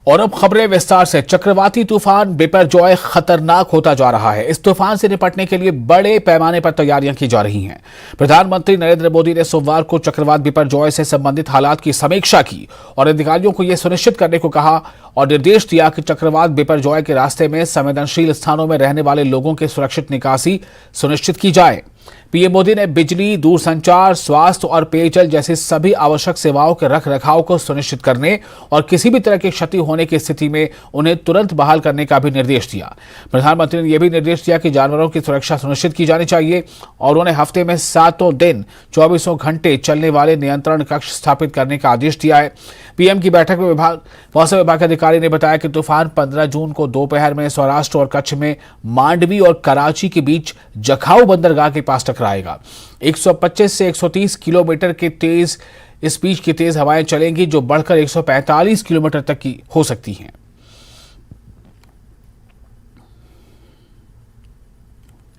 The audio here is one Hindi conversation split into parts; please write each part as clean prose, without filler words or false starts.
और अब खबरें विस्तार से। चक्रवाती तूफान बिपरजॉय खतरनाक होता जा रहा है। इस तूफान से निपटने के लिए बड़े पैमाने पर तैयारियां की जा रही हैं। प्रधानमंत्री नरेंद्र मोदी ने सोमवार को चक्रवात बिपरजॉय से संबंधित हालात की समीक्षा की और अधिकारियों को यह सुनिश्चित करने को कहा और निर्देश दिया कि चक्रवात बिपरजॉय के रास्ते में संवेदनशील स्थानों में रहने वाले लोगों की सुरक्षित निकासी सुनिश्चित की जाए। पीएम मोदी ने बिजली, दूरसंचार, स्वास्थ्य और पेयजल जैसी सभी आवश्यक सेवाओं के रखरखाव को सुनिश्चित करने और किसी भी तरह की क्षति होने की स्थिति में उन्हें तुरंत बहाल करने का भी निर्देश दिया। प्रधानमंत्री ने यह भी निर्देश दिया कि जानवरों की सुरक्षा सुनिश्चित की जानी चाहिए और उन्हें हफ्ते में 7 दिन 24 घंटे चलने वाले नियंत्रण कक्ष स्थापित करने का आदेश दिया है। पीएम की बैठक में मौसम विभाग के अधिकारी ने बताया कि तूफान 15 जून को दोपहर में सौराष्ट्र और कच्छ में मांडवी और कराची के बीच जखाऊ बंदरगाह के पास टकराएगा। 125 से 130 किलोमीटर के तेज इस बीच की तेज हवाएं चलेंगी जो बढ़कर 145 किलोमीटर तक की हो सकती हैं।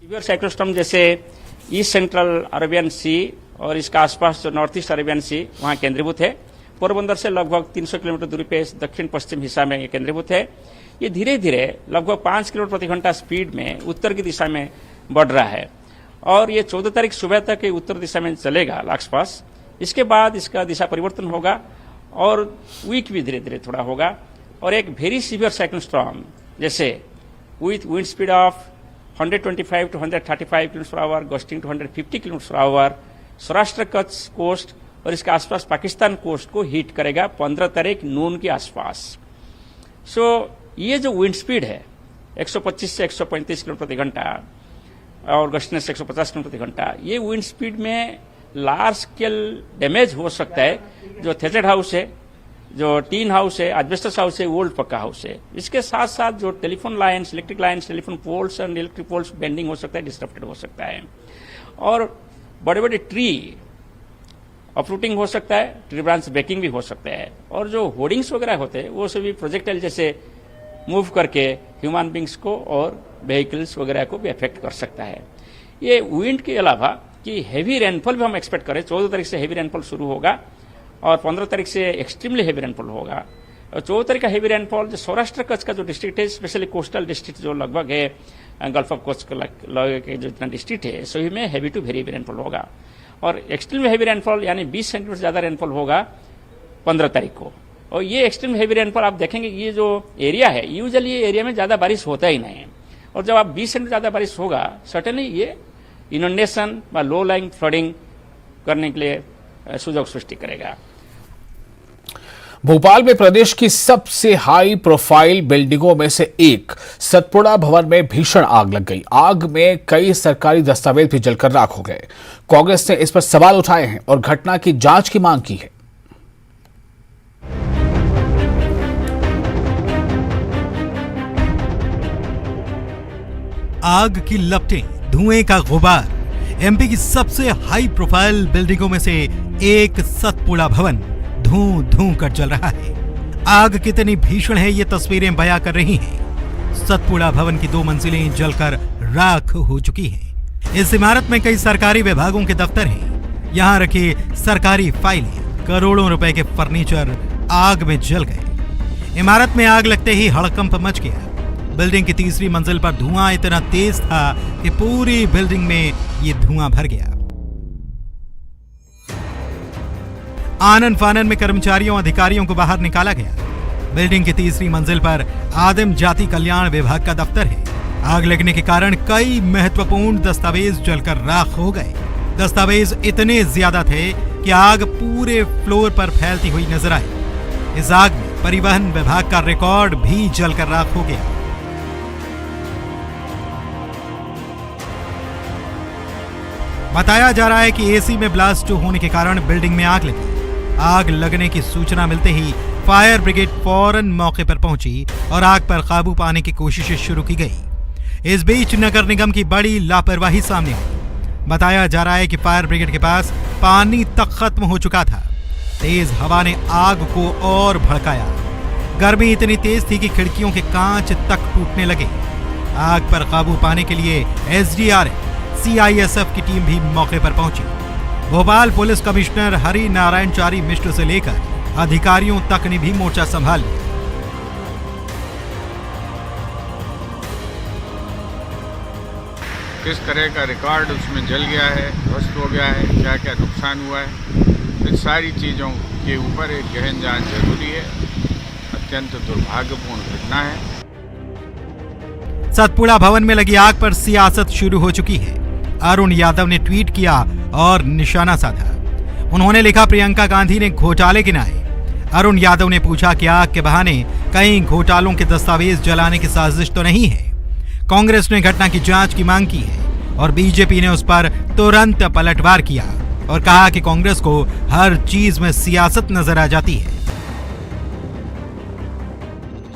सीवियर साइक्लोन स्टॉर्म जैसे ईस्ट सेंट्रल अरेबियन सी और इसका आसपास जो नॉर्थ ईस्ट अरेबियन सी वहां केंद्रीभूत है। पोरबंदर से लगभग 300 किलोमीटर दूरी पे दक्षिण पश्चिम हिस्सा में केंद्रीभूत है। ये धीरे धीरे लगभग 5 किलोमीटर प्रति घंटा स्पीड में उत्तर की दिशा में बढ़ रहा है और ये 14 तारीख सुबह तक उत्तर दिशा में चलेगा आसपास। इसके बाद इसका दिशा परिवर्तन होगा और वीक भी धीरे धीरे थोड़ा होगा और एक वेरी सीवियर साइक्लोन स्टॉर्म जैसे with wind speed of 125 to 135 km/h, gusting to 150 km/h Saurashtra Kutch coast और इसके आसपास पाकिस्तान कोस्ट को हिट करेगा 15 तारीख नून के आसपास। सो ये जो विंड स्पीड है 125 से 135 किलोमीटर प्रति घंटा और गस्टनेस 150 किलोमीटर प्रति घंटा, ये विंड स्पीड में लार्ज स्केल डैमेज हो सकता है। जो थेटेड हाउस है, जो टीन हाउस है, एस्बेस्टस हाउस है, ओल्ड पक्का हाउस है, इसके साथ साथ जो telephone lines, electric lines, telephone poles and electric poles bending हो सकता है, डिस्टर्बेड हो सकता है और बड़े बड़े ट्री अपरूटिंग हो सकता है, ट्री ब्रांच ब्रेकिंग भी हो सकता है और जो होर्डिंग्स वगैरह होते हैं वो सभी प्रोजेक्टाइल जैसे मूव करके ह्यूमन बींग्स को और व्हीकल्स वगैरह को भी अफेक्ट कर सकता है। ये विंड के अलावा कि हैवी रेनफॉल भी हम एक्सपेक्ट करें। 14 तारीख से हैवी रेनफॉल शुरू होगा और 15 तारीख से एक्सट्रीमली हैवी रेनफॉल होगा। और 14 तारीख का हैवी रेनफॉल जो सौराष्ट्र कच्छ का जो डिस्ट्रिक्ट है, स्पेशली कोस्टल डिस्ट्रिक्ट जो लगभग है गल्फ ऑफ कच्छ के जो इतना डिस्ट्रिक्ट है सभी में heavy to very heavy rainfall होगा और एक्सट्रीम हैवी रेनफॉल यानी 20 सेंटीमीटर से ज्यादा रेनफॉल होगा 15 तारीख को। और ये एक्सट्रीम हैवी रेनफॉल आप देखेंगे ये जो एरिया है यूजुअली ये एरिया में ज्यादा बारिश होता ही नहीं है और जब आप 20 सेंटीमीटर ज्यादा बारिश होगा सर्टेनली ये इनंडेशन व लो लाइंग फ्लडिंग करने के लिए सुजोग सृष्टि करेगा। भोपाल में प्रदेश की सबसे हाई प्रोफाइल बिल्डिंगों में से एक सतपुड़ा भवन में भीषण आग लग गई। आग में कई सरकारी दस्तावेज भी जलकर राख हो गए। कांग्रेस ने इस पर सवाल उठाए हैं और घटना की जांच की मांग की है। आग की लपटें, धुएं का गुबार। एमपी की सबसे हाई प्रोफाइल बिल्डिंगों में से एक सतपुड़ा भवन धूं धूं कर जल रहा है। आग कितनी भीषण है ये तस्वीरें बयां कर रही हैं। सतपुड़ा भवन की 2 मंजिलें जलकर राख हो चुकी हैं। इस इमारत में कई सरकारी विभागों के दफ्तर हैं। यहाँ रखे सरकारी फाइलें, करोड़ों रुपए के फर्नीचर आग में जल गए। इमारत में आग लगते ही हड़कंप मच गया। बिल्डिंग की 3री मंजिल पर धुआं इतना तेज था कि पूरी बिल्डिंग में ये धुआं भर गया। आनन फानन में कर्मचारियों अधिकारियों को बाहर निकाला गया। बिल्डिंग की 3री मंजिल पर आदिम जाति कल्याण विभाग का दफ्तर है। आग लगने के कारण कई महत्वपूर्ण दस्तावेज जलकर राख हो गए। दस्तावेज इतने ज्यादा थे कि आग पूरे फ्लोर पर फैलती हुई नजर आई। इस आग में परिवहन विभाग का रिकॉर्ड भी जलकर राख हो गया। बताया जा रहा है कि एसी में ब्लास्ट होने के कारण बिल्डिंग में आग लगी। आग लगने की सूचना मिलते ही फायर ब्रिगेड फौरन मौके पर पहुंची और आग पर काबू पाने की कोशिशें शुरू की गई। इस बीच नगर निगम की बड़ी लापरवाही सामने आई। बताया जा रहा है कि फायर ब्रिगेड के पास पानी तक खत्म हो चुका था। तेज हवा ने आग को और भड़काया। गर्मी इतनी तेज थी कि खिड़कियों के कांच तक टूटने लगे। आग पर काबू पाने के लिए एसडीआरएफ, सीआईएसएफ की टीम भी मौके पर पहुंची। भोपाल पुलिस कमिश्नर हरि नारायण चारी मिश्र से लेकर अधिकारियों तक ने भी मोर्चा संभाल लिया। किस तरह का रिकॉर्ड उसमें जल गया है, ध्वस्त हो गया है, क्या क्या नुकसान हुआ है, इन सारी चीज़ों के ऊपर एक गहन जांच जरूरी है। अत्यंत दुर्भाग्यपूर्ण घटना है। सतपुड़ा भवन में लगी आग पर सियासत शुरू हो चुकी है। अरुण यादव ने ट्वीट किया और निशाना साधा। उन्होंने लिखा, प्रियंका गांधी ने घोटाले गिनाए। अरुण यादव ने पूछा कि आग के बहाने कई घोटालों के दस्तावेज जलाने की साजिश तो नहीं है। कांग्रेस ने घटना की जांच की मांग की है और बीजेपी ने उस पर तुरंत पलटवार किया और कहा कि कांग्रेस को हर चीज में सियासत नजर आ जाती है।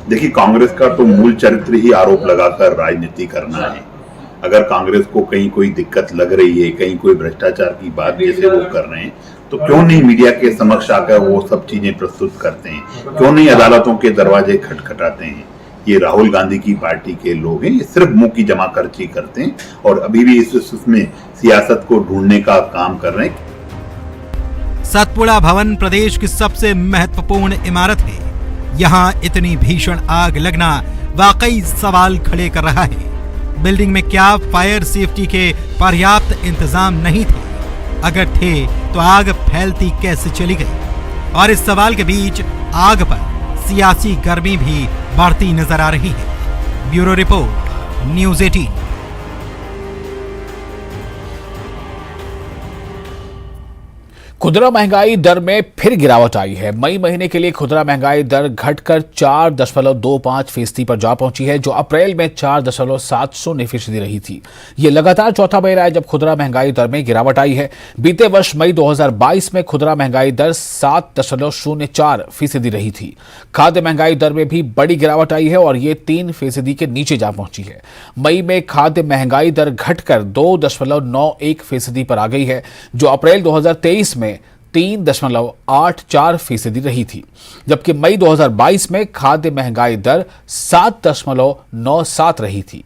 देखिए, कांग्रेस का तो मूल चरित्र ही आरोप लगाकर राजनीति करना है। अगर कांग्रेस को कहीं कोई दिक्कत लग रही है, कहीं कोई भ्रष्टाचार की बात जैसे वो कर रहे हैं, तो क्यों नहीं मीडिया के समक्ष आकर वो सब चीजें प्रस्तुत करते हैं? क्यों नहीं अदालतों के दरवाजे खटखटाते हैं? ये राहुल गांधी की पार्टी के लोग हैं, ये सिर्फ मुंह की जमाखर्ची करते हैं और अभी भी इसमें सियासत को ढूंढने का काम कर रहे हैं। सतपुड़ा भवन प्रदेश की सबसे महत्वपूर्ण इमारत है। यहाँ इतनी भीषण आग लगना वाकई सवाल खड़े कर रहा है। बिल्डिंग में क्या फायर सेफ्टी के पर्याप्त इंतजाम नहीं थे? अगर थे तो आग फैलती कैसे चली गई? और इस सवाल के बीच आग पर सियासी गर्मी भी बढ़ती नजर आ रही है। Bureau report, news 18। खुदरा महंगाई दर में फिर गिरावट आई है। मई महीने के लिए खुदरा महंगाई दर घटकर 4.25% पर जा पहुंची है, जो अप्रैल में 4.70% रही थी। यह लगातार चौथा महीना है जब खुदरा महंगाई दर में गिरावट आई है। बीते वर्ष मई 2022 में खुदरा महंगाई दर 7.04% रही थी। खाद्य महंगाई दर में भी बड़ी गिरावट आई है और ये 3% के नीचे जा पहुंची है। मई में खाद्य महंगाई दर घटकर 2.91% पर आ गई है, जो अप्रैल 2023 में 3.84% रही थी, जबकि मई 2022 में खाद्य महंगाई दर 7.97 रही थी।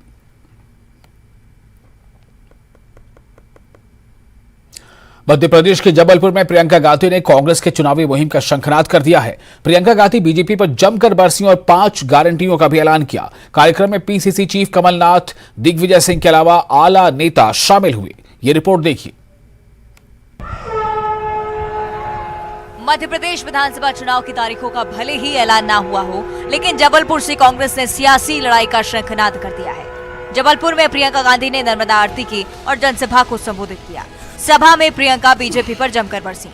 मध्य प्रदेश के जबलपुर में प्रियंका गांधी ने कांग्रेस के चुनावी मुहिम का शंखनाद कर दिया है। प्रियंका गांधी बीजेपी पर जमकर बरसी और 5 गारंटियों का भी ऐलान किया। कार्यक्रम में पीसीसी चीफ कमलनाथ, दिग्विजय सिंह के अलावा आला नेता शामिल हुए। ये रिपोर्ट देखिए। मध्य प्रदेश विधानसभा चुनाव की तारीखों का भले ही ऐलान ना हुआ हो, लेकिन जबलपुर से कांग्रेस ने सियासी लड़ाई का शंखनाद कर दिया है। जबलपुर में प्रियंका गांधी ने नर्मदा आरती की और जनसभा को संबोधित किया। सभा में प्रियंका बीजेपी पर जमकर बरसी,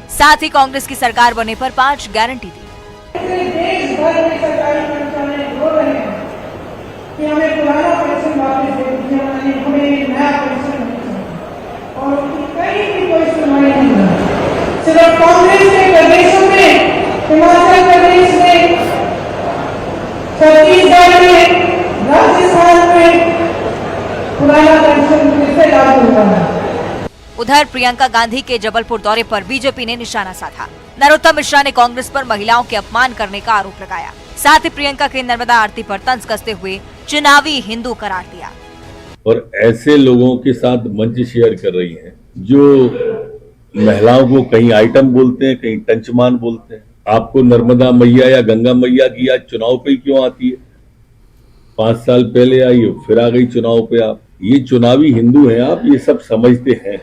साथ ही कांग्रेस की सरकार बनने पर 5 गारंटी दी। देश भर में सरकारी कर्मचारी रो रहे हैं कि हमें पुराना पेंशन वापस दे दीजिए, हमें नया पेंशन और उनकी कहीं भी कोई सुनवाई नहीं हुई। सिर्फ कांग्रेस के प्रदेशों में, हिमाचल प्रदेश में, छत्तीसगढ़ में, राजस्थान में पुराना पेंशन फिर से लागू हुआ है। उधर प्रियंका गांधी के जबलपुर दौरे पर बीजेपी ने निशाना साधा। नरोत्तम मिश्रा ने कांग्रेस पर महिलाओं के अपमान करने का आरोप लगाया। साथ ही प्रियंका के नर्मदा आरती पर तंज कसते हुए चुनावी हिंदू करार दिया। और ऐसे लोगों के साथ मंच शेयर कर रही हैं जो महिलाओं को कहीं आइटम बोलते हैं, कहीं टंचमान बोलते हैं। आपको नर्मदा मैया या गंगा मैया की आज चुनाव पे ही क्यों आती है? 5 साल पहले आई हो, फिर आ गई चुनाव पे। आप ये चुनावी हिंदू हैं, आप ये सब समझते हैं।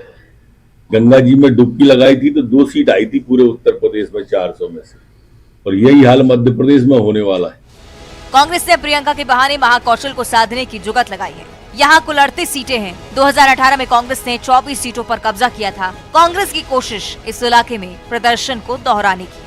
गंगा जी में डुबकी लगाई थी तो 2 सीट आई थी पूरे उत्तर प्रदेश में 400 में से, और यही हाल मध्य प्रदेश में होने वाला है। कांग्रेस ने प्रियंका के बहाने महाकौशल को साधने की जुगत लगाई है। यहाँ कुल 38 सीटें हैं। 2018 में कांग्रेस ने 24 सीटों पर कब्जा किया था। कांग्रेस की कोशिश इस इलाके में प्रदर्शन को दोहराने की है।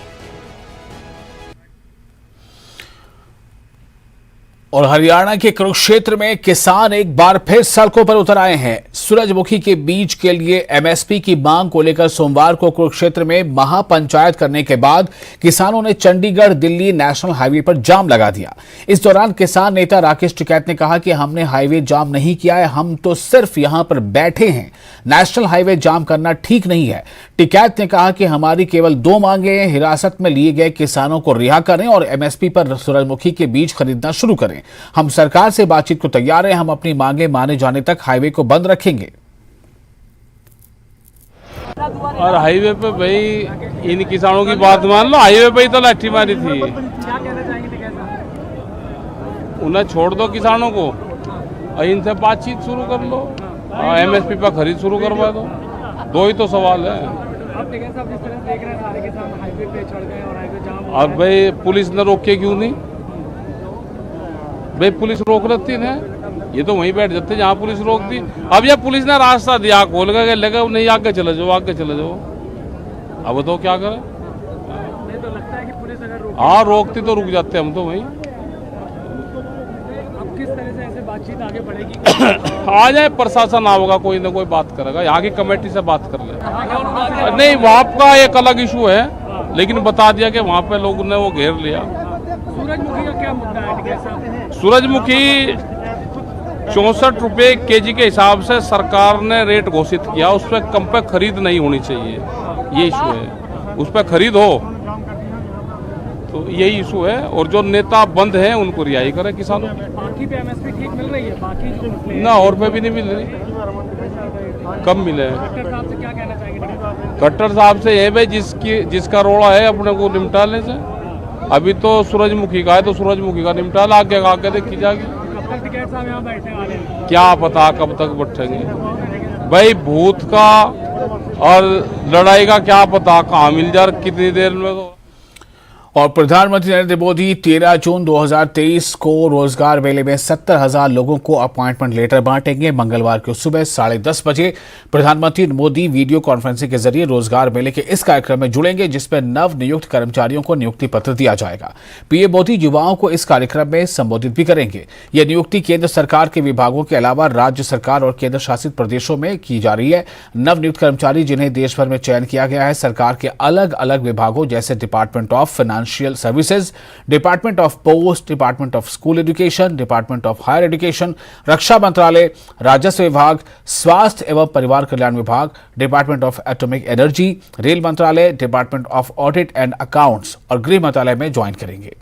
और हरियाणा के कुरुक्षेत्र में किसान एक बार फिर सड़कों पर उतर आए हैं। सूरजमुखी के बीज के लिए एमएसपी की मांग को लेकर सोमवार को कुरुक्षेत्र में महापंचायत करने के बाद किसानों ने चंडीगढ़ दिल्ली नेशनल हाईवे पर जाम लगा दिया। इस दौरान किसान नेता राकेश टिकैत ने कहा कि हमने हाईवे जाम नहीं किया है, हम तो सिर्फ यहां पर बैठे हैं। नेशनल हाईवे जाम करना ठीक नहीं है। टिकैत ने कहा कि हमारी केवल 2 मांगे हैं, हिरासत में लिए गए किसानों को रिहा करें और एमएसपी पर सूरजमुखी के बीज खरीदना शुरू करें। हम सरकार से बातचीत को तैयार हैं, हम अपनी मांगे माने जाने तक हाईवे को बंद रखेंगे। और हाईवे पे भाई इन किसानों की बात मान लो, हाईवे पे ही तो लाठी मारी थी। उन्हें छोड़ दो किसानों को और इनसे बातचीत शुरू कर लो। MSP पर खरीद शुरू करवा दो ही तो सवाल है। आप टिकैत साहब जिस तरह देख रहे हैं सारे किसान हाईवे पे चढ़ गए और हाईवे जाम। अब भाई पुलिस ने रोके क्यों नहीं? भाई पुलिस रोक लेती है, ये तो वहीं बैठ जाते जहाँ पुलिस रोकती। अब ये पुलिस ने रास्ता दिया खोल के लगे नहीं आगे चले जाओ आगे चले जाओ, अब तो क्या करें? नहीं तो लगता है कि पुलिस अगर हाँ रोकती तो रुक जाते हम तो वहीं। अब किस तरह से ऐसे बातचीत आगे बढ़ेगी? आ जाए प्रशासन आओगा, कोई ना कोई बात करेगा, यहाँ की कमेटी से बात कर ले। नहीं वहाँ का एक अलग इशू है, लेकिन बता दिया कि वहाँ पे लोगों ने वो घेर लिया। सूरजमुखी का क्या मुद्दा है टिकैत साहब? सूरजमुखी 64 रुपये केजी के हिसाब से सरकार ने रेट घोषित किया, उस पर कम पे खरीद नहीं होनी चाहिए, ये इशू है। उस पर खरीद हो तो यही इशू है, और जो नेता बंद हैं उनको रिहाई करे किसानों की। बाकी पे MSP ठीक मिल रही है, बाकी जो मसले ना और पे भी नहीं मिल रही, कम मिले। खट्टर साहब से क्या कहना चाहेंगे? खट्टर साहब से ये भाई जिसका रोड़ा है अपने को निपटा ले से। अभी तो सूरजमुखी का है तो सूरजमुखी का निपटा ला, आगे देखी जाएगी। कब तक टिकैत साहब यहाँ बैठने वाले हैं? क्या पता कब तक बैठेंगे भाई, भूत का और लड़ाई का क्या पता कहाँ मिल जाए कितनी देर में। तो और प्रधानमंत्री नरेंद्र मोदी 13 जून 2023 को रोजगार मेले में 70,000 लोगों को अपॉइंटमेंट लेटर बांटेंगे। मंगलवार को सुबह 10:30 बजे प्रधानमंत्री मोदी वीडियो कॉन्फ्रेंसिंग के जरिए रोजगार मेले के इस कार्यक्रम में जुड़ेंगे, जिसमें नव नियुक्त कर्मचारियों को नियुक्ति पत्र दिया जाएगा। पीएम मोदी युवाओं को इस कार्यक्रम में संबोधित भी करेंगे। यह नियुक्ति केंद्र सरकार के विभागों के अलावा राज्य सरकार और केंद्र शासित प्रदेशों में की जा रही है। नव नियुक्त कर्मचारी जिन्हें देश भर में चयन किया गया है, सरकार के अलग अलग विभागों जैसे department of financial services, department of post, department of school education, department of higher education, रक्षा मंत्रालय, राजस्व विभाग, स्वास्थ्य एवं परिवार कल्याण विभाग, department of atomic energy, rail मंत्रालय, department of audit and accounts और गृह मंत्रालय में ज्वाइन करेंगे।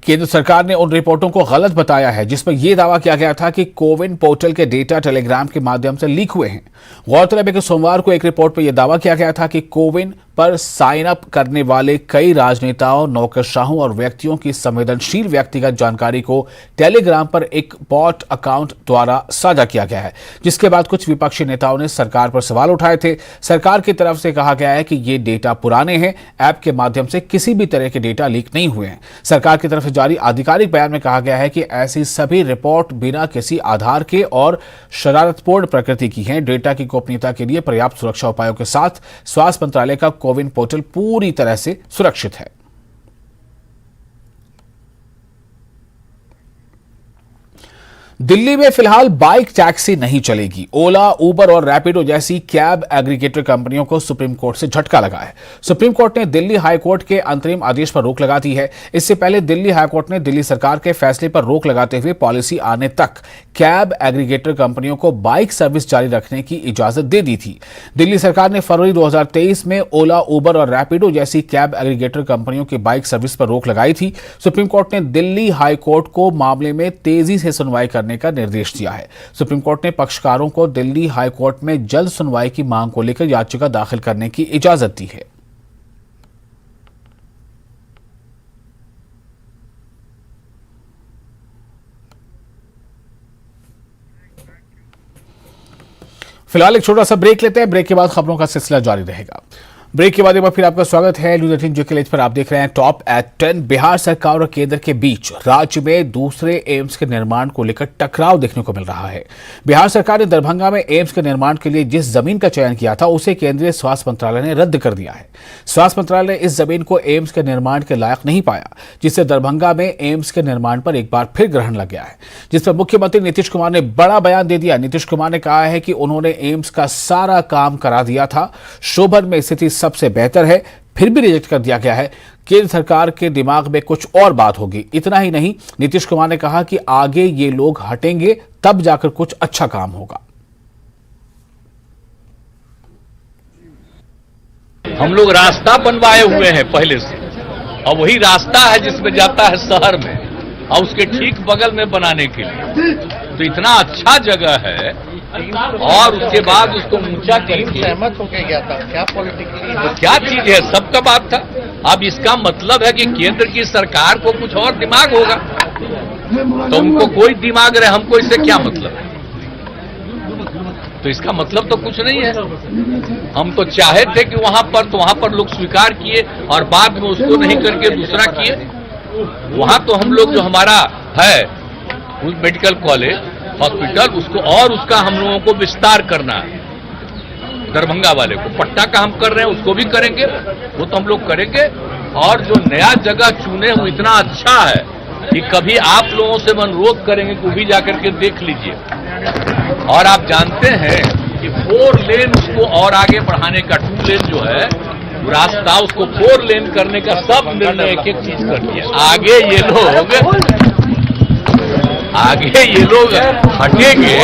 केंद्र सरकार ने उन रिपोर्टों को गलत बताया है जिसमें यह दावा किया गया था कि कोविन पोर्टल के डेटा टेलीग्राम के माध्यम से लीक हुए हैं। गौरतलब है कि सोमवार को एक रिपोर्ट पर यह दावा किया गया था कि कोविन पर साइन अप करने वाले कई राजनेताओं, नौकरशाहों और व्यक्तियों की संवेदनशील व्यक्तिगत जानकारी को टेलीग्राम पर एक बॉट अकाउंट द्वारा साझा किया गया है, जिसके बाद कुछ विपक्षी नेताओं ने सरकार पर सवाल उठाए थे। सरकार की तरफ से कहा गया है कि ये डेटा पुराने हैं, ऐप के माध्यम से किसी भी तरह के डेटा लीक नहीं हुए हैं। सरकार की तरफ से जारी आधिकारिक बयान में कहा गया है कि ऐसी सभी रिपोर्ट बिना किसी आधार के और शरारतपूर्ण प्रकृति की हैं। डेटा की गोपनीयता के लिए पर्याप्त सुरक्षा उपायों के साथ स्वास्थ्य मंत्रालय का कोविन पोर्टल पूरी तरह से सुरक्षित है। दिल्ली में फिलहाल बाइक टैक्सी नहीं चलेगी। ओला, उबर और रैपिडो जैसी कैब एग्रीगेटर कंपनियों को सुप्रीम कोर्ट से झटका लगा है। सुप्रीम कोर्ट ने दिल्ली हाई कोर्ट के अंतरिम आदेश पर रोक लगा दी है। इससे पहले दिल्ली हाई कोर्ट ने दिल्ली सरकार के फैसले पर रोक लगाते हुए पॉलिसी आने तक कैब एग्रीगेटर कंपनियों को बाइक सर्विस जारी रखने की इजाजत दे दी थी। दिल्ली सरकार ने फरवरी 2023 में ओला, उबर और रैपिडो जैसी कैब एग्रीगेटर कंपनियों की बाइक सर्विस पर रोक लगाई थी। सुप्रीम कोर्ट ने दिल्ली हाई कोर्ट को मामले में तेजी से सुनवाई करने का निर्देश दिया है। सुप्रीम कोर्ट ने पक्षकारों को दिल्ली हाई कोर्ट में जल्द सुनवाई की मांग को लेकर याचिका दाखिल करने की इजाजत दी है। फिलहाल एक छोटा सा ब्रेक लेते हैं। ब्रेक के बाद खबरों का सिलसिला जारी रहेगा। ब्रेक के बाद एक बार फिर आपका स्वागत है न्यूज 18 जो पर आप देख रहे हैं टॉप एट 10। बिहार सरकार और केंद्र के बीच राज्य में दूसरे एम्स के निर्माण को लेकर टकराव देखने को मिल रहा है। बिहार सरकार ने दरभंगा में एम्स के निर्माण के लिए जिस जमीन का चयन किया था उसे केंद्रीय स्वास्थ्य मंत्रालय ने रद्द कर दिया है। स्वास्थ्य मंत्रालय ने इस जमीन को एम्स के निर्माण के लायक नहीं पाया, जिससे दरभंगा में एम्स के निर्माण पर एक बार फिर ग्रहण लग गया है, जिस पर मुख्यमंत्री नीतीश कुमार ने बड़ा बयान दे दिया। नीतीश कुमार ने कहा है कि उन्होंने एम्स का सारा काम करा दिया था, शोभन में स्थिति सबसे बेहतर है, फिर भी रिजेक्ट कर दिया गया है। केंद्र सरकार के दिमाग में कुछ और बात होगी। इतना ही नहीं, नीतीश कुमार ने कहा कि आगे ये लोग हटेंगे तब जाकर कुछ अच्छा काम होगा। हम लोग रास्ता बनवाए हुए हैं पहले से, और वही रास्ता है जिसमें जाता है शहर में, और उसके ठीक बगल में बनाने के लिए तो इतना अच्छा जगह है, और उसके बाद उसको ऊंचा सहमत होकर गया था। क्या पॉलिटिकली तो क्या चीज है, सबका बात था। अब इसका मतलब है कि केंद्र की सरकार को कुछ और दिमाग होगा, तो उनको कोई दिमाग रहे, हमको इससे क्या मतलब है? तो इसका मतलब तो कुछ नहीं है। हम तो चाहे थे कि वहां पर लोग स्वीकार किए और बाद में उसको नहीं करके दूसरा किए। वहां तो हम लोग जो हमारा है मेडिकल कॉलेज हॉस्पिटल उसको और उसका हम लोगों को विस्तार करना है। दरभंगा वाले को पट्टा का हम कर रहे हैं, उसको भी करेंगे, वो तो हम लोग करेंगे। और जो नया जगह चुने वो इतना अच्छा है कि कभी आप लोगों से हम अनुरोध करेंगे कि वो भी जाकर के देख लीजिए। और आप जानते हैं कि 4 लेन उसको और आगे बढ़ाने का 2 लेन जो है रास्ता उसको 4 लेन करने का सब निर्णय एक चीज कर दिया। आगे ये लोग हटेंगे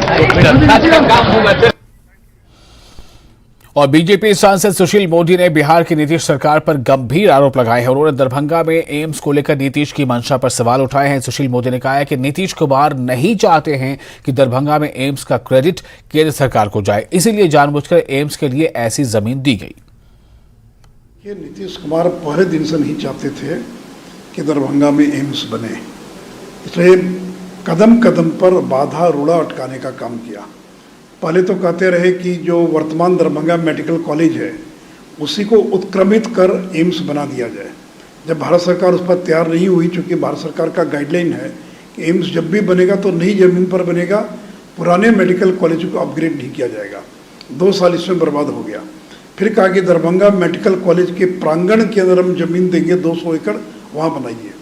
तो फिर अच्छा काम होगा। और बीजेपी सांसद सुशील मोदी ने बिहार की नीतीश सरकार पर गंभीर आरोप लगाए हैं। उन्होंने दरभंगा में एम्स को लेकर नीतीश की मंशा पर सवाल उठाए हैं। सुशील मोदी ने कहा है कि नीतीश कुमार नहीं चाहते हैं कि दरभंगा में एम्स का क्रेडिट केंद्र सरकार को जाए, इसीलिए जानबूझकर एम्स के लिए ऐसी जमीन दी गई। ये नीतीश कुमार पहले दिन से नहीं चाहते थे कि दरभंगा में एम्स बने, इसलिए कदम कदम पर बाधा रूढ़ा अटकाने का काम किया। पहले तो कहते रहे कि जो वर्तमान दरभंगा मेडिकल कॉलेज है उसी को उत्क्रमित कर एम्स बना दिया जाए। जब भारत सरकार उस पर तैयार नहीं हुई, चूँकि भारत सरकार का गाइडलाइन है कि एम्स जब भी बनेगा तो नई जमीन पर बनेगा, पुराने मेडिकल कॉलेज को अपग्रेड नहीं किया जाएगा। 2 साल इसमें बर्बाद हो गया। फिर कहा कि दरभंगा मेडिकल कॉलेज के प्रांगण के अंदर हम जमीन देंगे 200 एकड़, वहाँ बनाइए।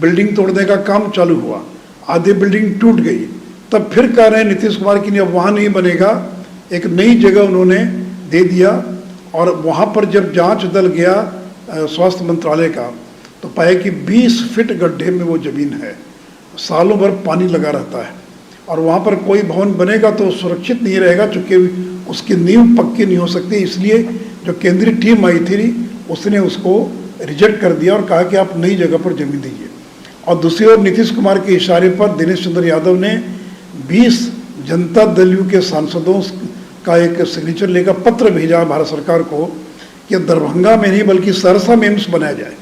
बिल्डिंग तोड़ने का काम चालू हुआ, आधी बिल्डिंग टूट गई। तब फिर कह रहे हैं नीतीश कुमार की अब वहाँ नहीं बनेगा, एक नई जगह उन्होंने दे दिया। और वहाँ पर जब जांच दल गया स्वास्थ्य मंत्रालय का तो पाया कि 20 फीट गड्ढे में वो ज़मीन है, सालों भर पानी लगा रहता है। और वहाँ पर कोई भवन बनेगा तो सुरक्षित नहीं रहेगा, चूँकि उसकी नींव पक्की नहीं हो सकती। इसलिए जो केंद्रीय टीम आई थी उसने उसको रिजेक्ट कर दिया और कहा कि आप नई जगह पर जमीन दीजिए। और दूसरी ओर नीतीश कुमार के इशारे पर दिनेश चंद्र यादव ने 20 जनता दल यू के सांसदों का एक सिग्नेचर लेकर पत्र भेजा भारत सरकार को कि दरभंगा में नहीं बल्कि सहरसा में एम्स बनाया जाए,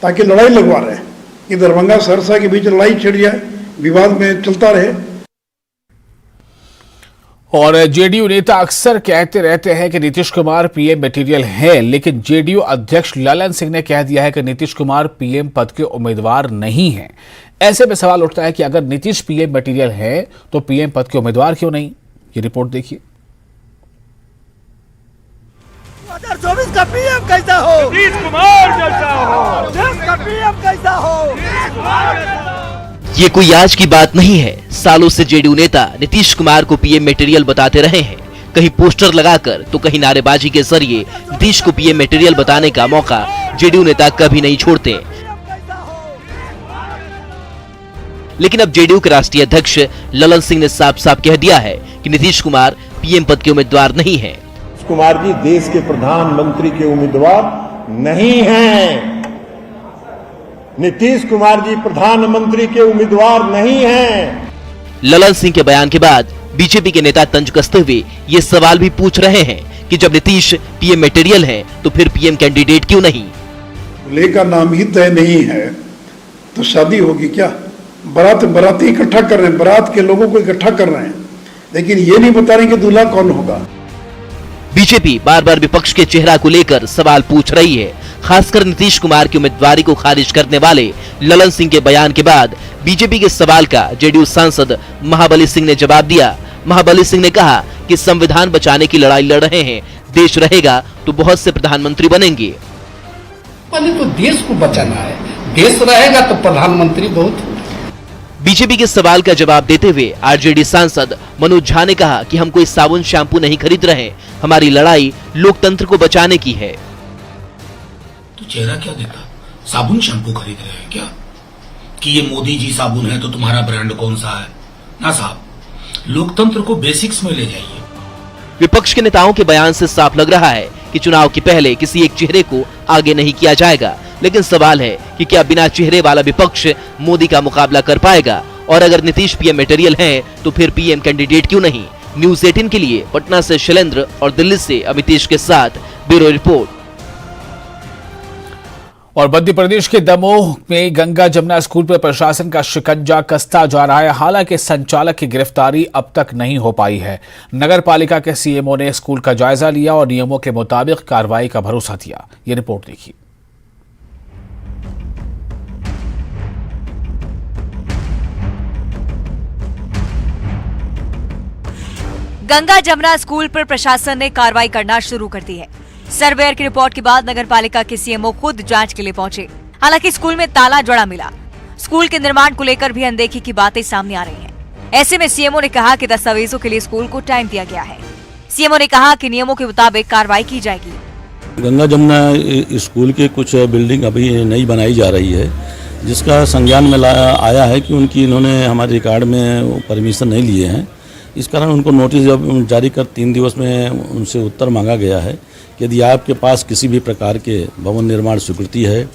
ताकि लड़ाई लगवा रहे हैं कि दरभंगा सहरसा के बीच लड़ाई छिड़ जाए, विवाद में चलता रहे। और जेडीयू नेता अक्सर कहते रहते हैं कि नीतीश कुमार पीएम मटेरियल है, लेकिन जेडीयू अध्यक्ष ललन सिंह ने कह दिया है कि नीतीश कुमार पीएम पद के उम्मीदवार नहीं हैं। ऐसे में सवाल उठता है कि अगर नीतीश पीएम मटेरियल है तो पीएम पद के उम्मीदवार क्यों नहीं? ये रिपोर्ट देखिए। 2024 का पीएम कैसा हो? नीतीश कुमार जैसा हो। देश का पीएम कैसा हो? ये कोई आज की बात नहीं है। सालों से जेडीयू नेता नीतीश कुमार को पीएम मटेरियल बताते रहे हैं। कहीं पोस्टर लगाकर तो कहीं नारेबाजी के जरिए नीतीश को पीएम मटेरियल बताने का मौका जेडीयू नेता कभी नहीं छोड़ते। लेकिन अब जेडीयू के राष्ट्रीय अध्यक्ष ललन सिंह ने साफ साफ कह दिया है कि नीतीश कुमार पीएम पद के उम्मीदवार नहीं हैं। कुमार जी देश के प्रधानमंत्री के उम्मीदवार नहीं हैं। नीतीश कुमार जी प्रधानमंत्री के उम्मीदवार नहीं हैं। ललन सिंह के बयान के बाद बीजेपी के नेता तंज कसते हुए ये सवाल भी पूछ रहे हैं कि जब नीतीश पीएम मटेरियल है तो फिर पीएम कैंडिडेट क्यों नहीं? दूल्हे का नाम ही तय नहीं है तो शादी होगी क्या? बाराती इकट्ठा कर रहे हैं, बारात के लोगों को इकट्ठा कर रहे हैं, लेकिन ये नहीं बता रहे कि दूल्हा कौन होगा। बीजेपी बार बार विपक्ष के चेहरा को लेकर सवाल पूछ रही है। खासकर नीतीश कुमार की उम्मीदवारी को खारिज करने वाले ललन सिंह के बयान के बाद बीजेपी के सवाल का जेडीयू सांसद महाबली सिंह ने जवाब दिया। महाबली सिंह ने कहा कि संविधान बचाने की लड़ाई लड़ रहे हैं, देश रहेगा तो बहुत से प्रधानमंत्री बनेंगे। पहले तो देश को बचाना है, देश रहेगा तो प्रधानमंत्री बहुत। बीजेपी के सवाल का जवाब देते हुए आरजेडी सांसद मनोज झा ने कहा कि हम कोई साबुन शैम्पू नहीं खरीद रहे, हमारी लड़ाई लोकतंत्र को बचाने की है। तो चेहरा क्या देता? साबुन शैम्पू खरीद रहे हैं क्या? कि ये मोदी जी साबुन है तो तुम्हारा ब्रांड कौन सा है? ना साहब, लोकतंत्र को बेसिक्स में ले जाइए। विपक्ष के नेताओं के बयान से साफ लग रहा है कि चुनाव के पहले किसी एक चेहरे को आगे नहीं किया जाएगा, लेकिन सवाल है कि क्या बिना चेहरे वाला विपक्ष मोदी का मुकाबला कर पाएगा? और अगर नीतीश पीएम मटेरियल है तो फिर पीएम कैंडिडेट क्यों नहीं? न्यूज़ 18 के लिए पटना से शैलेंद्र और दिल्ली से अमितेश के साथ ब्यूरो रिपोर्ट। और मध्य प्रदेश के दमोह में गंगा जमुना स्कूल पर प्रशासन का शिकंजा कसता जा रहा है। हालांकि संचालक की गिरफ्तारी अब तक नहीं हो पाई है। नगर पालिका के सीएमओ ने स्कूल का जायजा लिया और नियमों के मुताबिक कार्रवाई का भरोसा दिया। ये रिपोर्ट देखिए। गंगा जमुना स्कूल पर प्रशासन ने कार्रवाई करना शुरू कर दी है। सर्वेयर की रिपोर्ट के बाद नगर पालिका के सीएमओ खुद जांच के लिए पहुंचे। हालांकि स्कूल में ताला जड़ा मिला। स्कूल के निर्माण को लेकर भी अनदेखी की बातें सामने आ रही हैं। ऐसे में सीएमओ ने कहा कि दस्तावेजों के लिए स्कूल को टाइम दिया गया है। सीएमओ ने कहा कि नियमों के मुताबिक कार्रवाई की जाएगी। गंगा जमुना स्कूल की कुछ बिल्डिंग अभी नई बनाई जा रही है, जिसका संज्ञान में आया है कि इन्होंने हमारे रिकॉर्ड में परमिशन नहीं लिए हैं। इस कारण उनको नोटिस जारी कर 3 दिवस में उनसे उत्तर मांगा गया है कि यदि आपके पास किसी भी प्रकार के भवन निर्माण स्वीकृति है,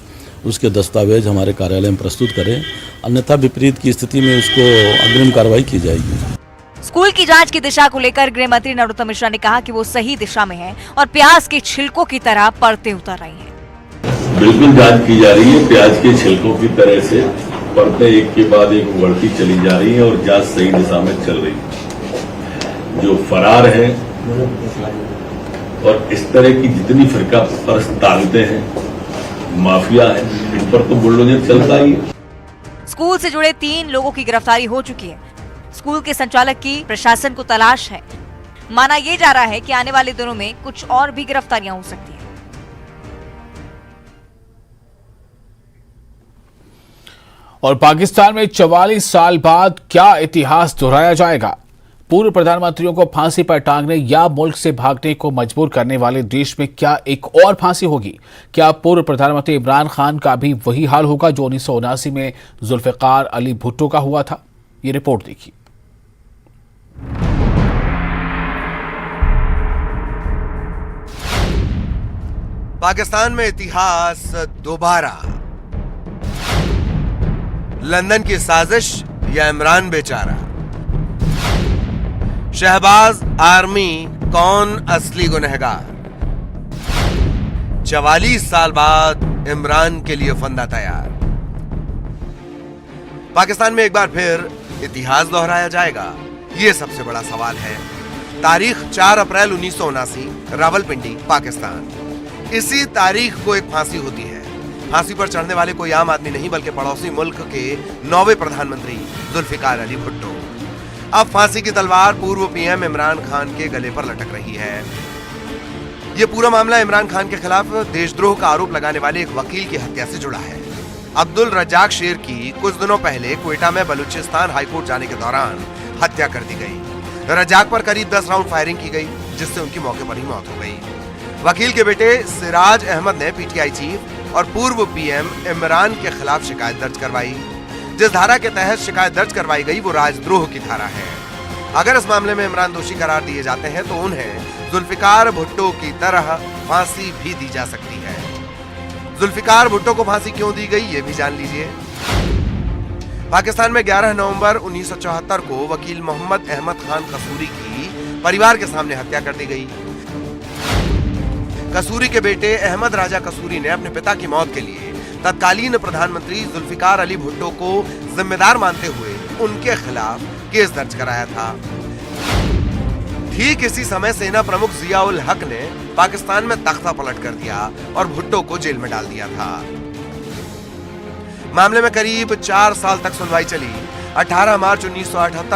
उसके दस्तावेज हमारे कार्यालय में प्रस्तुत करें, अन्यथा विपरीत की स्थिति में उसको अग्रिम कार्रवाई की जाएगी। स्कूल की जांच की दिशा को लेकर गृह मंत्री नरोत्तम मिश्रा ने कहा कि वो सही दिशा में है और प्याज के छिलकों की तरह परतें उतर रही हैं। बिल्कुल जांच की जा रही है। प्याज के छिलकों की तरह से परतें एक के बाद एक उभरती चली जा रही है और जांच सही दिशा में चल रही है। जो फरार है और इस तरह की जितनी फिरका परस्त ताकतें हैं, माफिया है, इन पर तो बुलडोजर चलता ही है। स्कूल से जुड़े 3 लोगों की गिरफ्तारी हो चुकी है। स्कूल के संचालक की प्रशासन को तलाश है। माना यह जा रहा है कि आने वाले दिनों में कुछ और भी गिरफ्तारियां हो सकती हैं। और पाकिस्तान में 44 साल बाद क्या इतिहास दोहराया जाएगा? पूर्व प्रधानमंत्रियों को फांसी पर टांगने या मुल्क से भागने को मजबूर करने वाले देश में क्या एक और फांसी होगी? क्या पूर्व प्रधानमंत्री इमरान खान का भी वही हाल होगा जो 1979 में जुल्फिकार अली भुट्टो का हुआ था? ये रिपोर्ट देखिए। पाकिस्तान में इतिहास दोबारा। लंदन की साजिश या इमरान बेचारा? शहबाज आर्मी कौन असली गुनहगार? 44 साल बाद इमरान के लिए फंदा तैयार। पाकिस्तान में एक बार फिर इतिहास दोहराया जाएगा, यह सबसे बड़ा सवाल है। तारीख 4 अप्रैल 1979, रावलपिंडी, पाकिस्तान। इसी तारीख को एक फांसी होती है। फांसी पर चढ़ने वाले कोई आम आदमी नहीं बल्कि पड़ोसी मुल्क के 9वें प्रधानमंत्री जुल्फिकार अली भुट्टो। अब फांसी की तलवार पूर्व पीएम इमरान खान के गले पर लटक रही है। यह पूरा मामला इमरान खान के खिलाफ देशद्रोह का आरोप लगाने वाले एक वकील की हत्या से जुड़ा है। अब्दुल रज्जाक शेर की कुछ दिनों पहले क्वेटा में बलूचिस्तान हाईकोर्ट जाने के दौरान हत्या कर दी गई। रज्जाक पर करीब 10 राउंड फायरिंग की गई, जिससे उनकी मौके पर ही मौत हो गई। वकील के बेटे सिराज अहमद ने पीटीआई चीफ और पूर्व पीएम इमरान के खिलाफ शिकायत दर्ज करवाई। जिस धारा के तहत शिकायत दर्ज करवाई गई वो राजद्रोह की धारा है। अगर इस मामले में इमरान दोषी करार दिए जाते हैं तो उन्हें जुल्फिकार भुट्टो की तरह फांसी भी दी जा सकती है। जुल्फिकार भुट्टो को फांसी क्यों दी गई ये भी जान लीजिए। पाकिस्तान में 11 नवंबर 1974 को वकील मोहम्मद अहमद खान कसूरी की परिवार के सामने हत्या कर दी गई। कसूरी के बेटे अहमद राजा कसूरी ने अपने पिता की मौत के लिए तत्कालीन प्रधानमंत्री जुल्फिकार अली भुट्टो को जिम्मेदार मानते हुए उनके खिलाफ केस दर्ज कराया था। ठीक इसी समय सेना प्रमुख जिया उल हक ने पाकिस्तान में तख्ता पलट कर दिया और भुट्टो को जेल में डाल दिया था। मामले में करीब 4 साल तक सुनवाई चली। 18 मार्च 1978